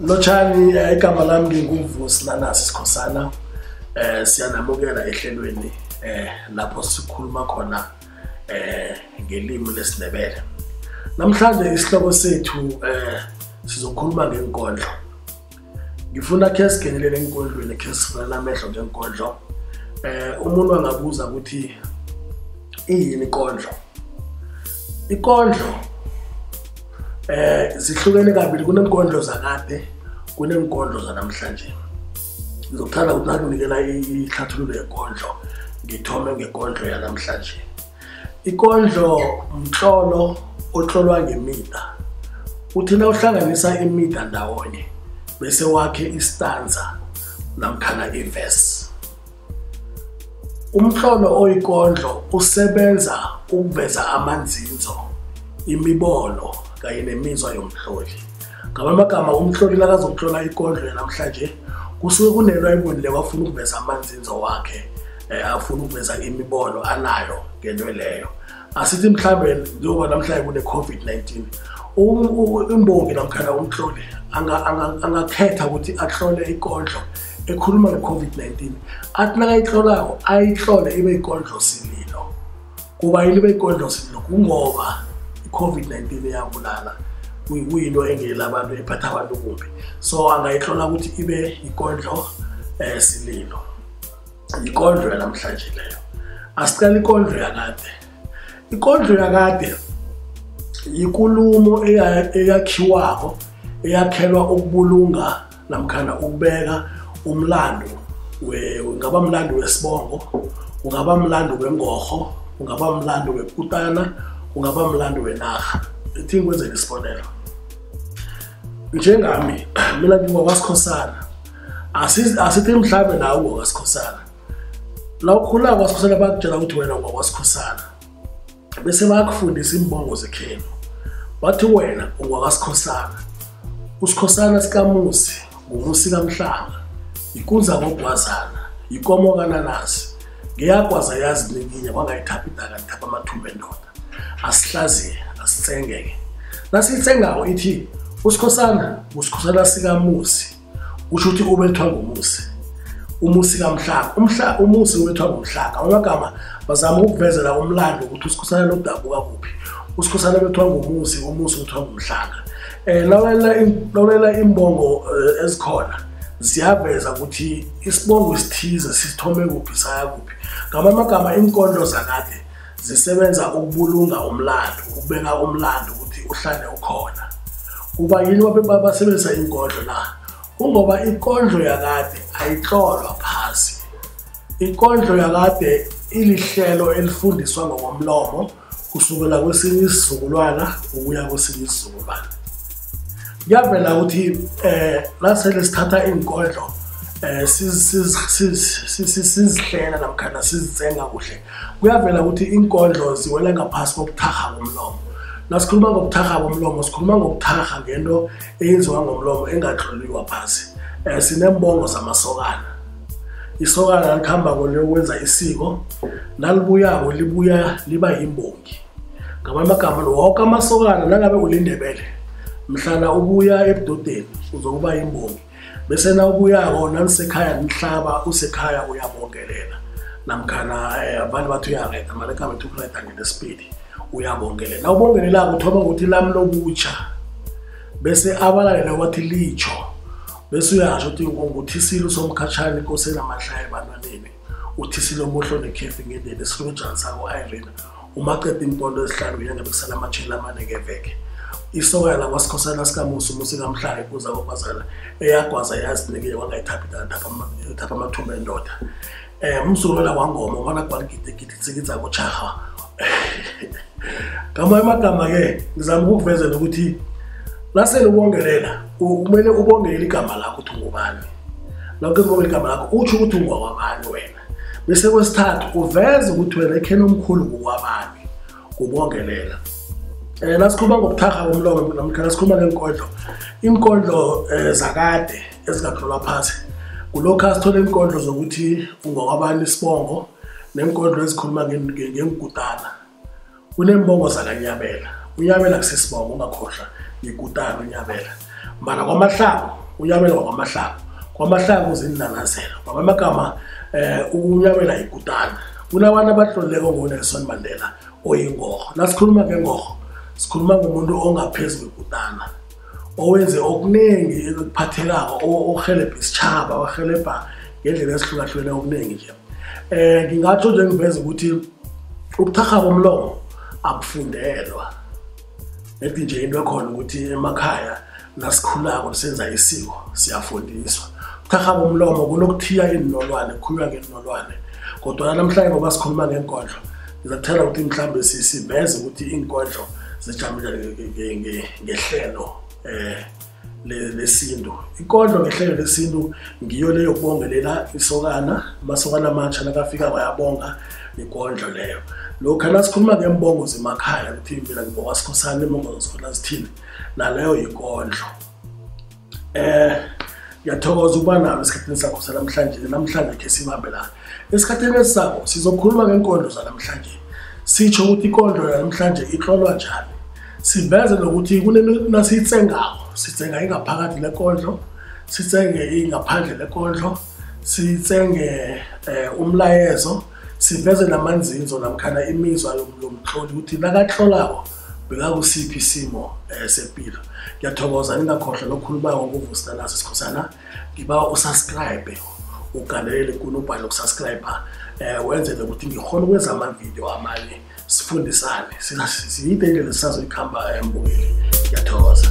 Lotshani igama lami nginguVusi Nanasi Sikhosana siyanamukela ehlelweni lapho sikhuluma khona ngelimi lesiNdebele. Namhlanje isihloko sethu sizokhuluma ngenkondlo. Ngifuna ke sigenelele enkondlweni ke sifuna amehlo ngenkondlo. Umuntu angabuza ukuthi yini inkondlo? Inkondlo zihlukene kabili, kunenkondlo zakade kunenkondlo zanamhlanje. Ngizothanda ukuthi nakunikela ihlathululo yenkondlo ngithome ngenkondlo yanamhlanje. Inkondlo umhlolo ohlolwa ngemida. Uthi na uhlanganisa imida ndawonye bese wakhe istanza namkhana iverse. Umhlolo oyinkondlo usebenza ukuveza amanzinzo, imibono kanye nemizwa yomhloli. Ngamagama umhloli lakazokuhlola inkondlo yanamhlanje kusuke kunento ayibonile wafuna ukuveza amanzinzo wakhe, afuna ukuveza imibono anayo ngento leyo. Asithi mhlambe njengoba namhlanje kune COVID-19 imbongi namkhana umhloli angakhetha ukuthi ahlole inkondlo ekhuluma nge-COVID-19, athi nakayihlolako ayihlole ibe inkondlo sililo. Kuba yini ibe inkondlo sililo? Kungoba i-COVID-19 iyabulala, kuyinto engela abantu ephatha abantu kumbi, so angayihlola ukuthi ibe inkondlo sililo. Inkondlo yanamhlanje leyo. Asiqala inkondlo yakade. Inkondlo yakade ikulumo eyakhiwako, eyakhelwa ukubulunga namkhana ukubeka umlando ungaba umlando wesibongo, ungaba umlando wengorho, ungaba umlando wekutana, ungaba umlando wenarha. Ithi ngwenze isibonelo. Njengami mina ngingowakwaSikhosana, asithi mhlambe nawe ungowakwaSikhosana. La ukhula kwaSikhosana bakutshela ukuthi wena ungowakwaSikhosana, bese bayakufundisa imbongo zekhenu. Bathi wena ungowakwaSikhosana, uSikhosana sikaMusi nguMusi kaMhlanga, ikunza kogwazana, ikomo kaNanasi, ngiyagwaza yazi ninginye kwangayithapha idaka lithapha amathumba endoda. Asihlaziye asitsengeke. Nasitsengawo ithi uSikhosana uSikhosana sikaMusi, usho ukuthi ubethwa nguMusi, uMusi kaMhlanga. Umusi ubethwa nguMhlanga. Amagama bazama ukuvezela umlando ukuthi uSikhosana lodabuka kuphi. uSikhosana bethwa nguMusi, uMusi ubethwa nguMhlanga. Lawela imbongo ezikhona ziyaveza ukuthi isibongo isithize sithome kuphi saya kuphi. Ngamagama inkondlo zakade zisebenza ukubulunga umlando, ukubeka umlando ukuthi uhlale ukhona. Kuba yini basebenzisa inkondlo la? Kungoba inkondlo yakade ayihlolwa phasi. Inkondlo yakade ilihlelo elifundiswa ngokomlomo kusukela kwesinye isizukulwana ukuya kwesinye isizukulwana. Kuyavela ukuthi lasele sithatha inkondlo sizihlela namkhana sizitsenga kuhle. Kuyavela ukuthi inkondlo ziwela ngaphasi kokuthakha komlomo. Nasikhuluma ngokuthakha komlomo sikhuluma ngokuthakha ngento eyenziwa ngomlomo engahloliwa phasi. Sinembongo zamasokana. Isokana likhamba ngokwenza isiko, nalibuyako libuya liba yimbongi. Ngamagama wonke amasokana nangabe uliNdebele mhlana ubuya ebudodeni uzokuba yimbongi. Bese na ubuyako nanisekhaya nihlaba usekhaya uyabongelela namkhana abantu bathi uyareda maleka bethu kureda ngespeed uyabongelela. Na ubongelela uthoma ukuthi lami lobutsha bese abalalele wathi licho bese uyasho ukuthi ngokuthisilo somkhatshana inkosi enamahlaya ebantwaneni, uthisilo mohlo nekhefi ngendeni esilojanisa ko Irene umaqeda impondo ezihlanu uyangabe kusala amachela amane ngeveke. isokela kwasikhosana sikamusa umusi kamhlanga kuza kokwazana eyagwaza yazinike wangayithapha amathumba endoda umzukulu wangoma ubona kwangide giditsikidza kuchaha kama emagama ke ngizama ukukuvezela ukuthi lasele ubongelela kumele ubongele igama lakho uthi ngubani lokho kubongela igama lakho uthi ukuthi ungwabani wena bese kwesithathu uveze ukuthi wena ekhena omkhulu ngokwabani kubongelela nasikhuluma ngokuthaga bomlomo namkhana sikhuluma ngenkondlo inkondlo zakade ezingaqhulwa phansi kulokho asithola inkondlo zokuthi ungwabani isibongo nenkondlo ezikhuluma ngengutana kunembongo zakanyabela unyabela kusisibongo ungakhohlwa ngikutana unyabela mana kwamahlangu unyabela kwamahlangu uzinanazelo kwamagama unyabela ikutana kunabantu abahloleko ngoNelson Mandela oyingogo nasikhuluma ngengorho sikhuluma ngomuntu ongaphezulu kwekutana owenze okuningi ekuphathelako ohelebha isitshaba ohelebha ngendlela ezihlukahlukene okuningi nje ngingatsho nje ngiveze ukuthi ubuthakgha bomlomo abufundelwa ethi nje into ekhona ukuthi emakhaya nasikhulako senza isiko siyafundiswa ubuthakgha bomlomo kunokuthiya iinolwane kukhulunywa ngeenolwane kodwa namhlanje ngoba sikhuluma ngenkondlo ngizakuthanda ukuthi mhlawumbe siveze ukuthi iinkondlo zijamile ngehlelo lesintu inkondlo ngehlelo lesintu ngiyo leyo kubongelela isokana amasokana amatsha nakafika bayabonga inkondlo leyo lokho nasikhuluma ngembongo zemakhaya ukuthi mina ngibowasikhosana imbongo zona zithini naleyo inkondlo ngiyathokoza ukuba nawe esikhathini sakho namhlanje ke sibambelana esikhathini esisako sizokhuluma ngenkondlo zanamhlanje sitsho ukuthi inkondlo namhlanje ihlolwa njani siveze nokuthi kunasitsengako sitsenga ingaphakathi lenkondlo sitsenge ingaphandle lenkondlo sitsenge umlayezo siveze namanzinzo namkhana imizwa yomhloli ukuthi nakahlolako bekakusiphi isimo sepilo ngiyathokoza ningakhohlwa lokukhuluma ngokuvusa naso sikhosana ngiba usubscribe ugalele kunobhala ukusubscribe wenzele ukuthi ngikhona ukwenza ama-video amanye sifundisane siyide indlela sisazoyikhamba embukeli ngiyathokoza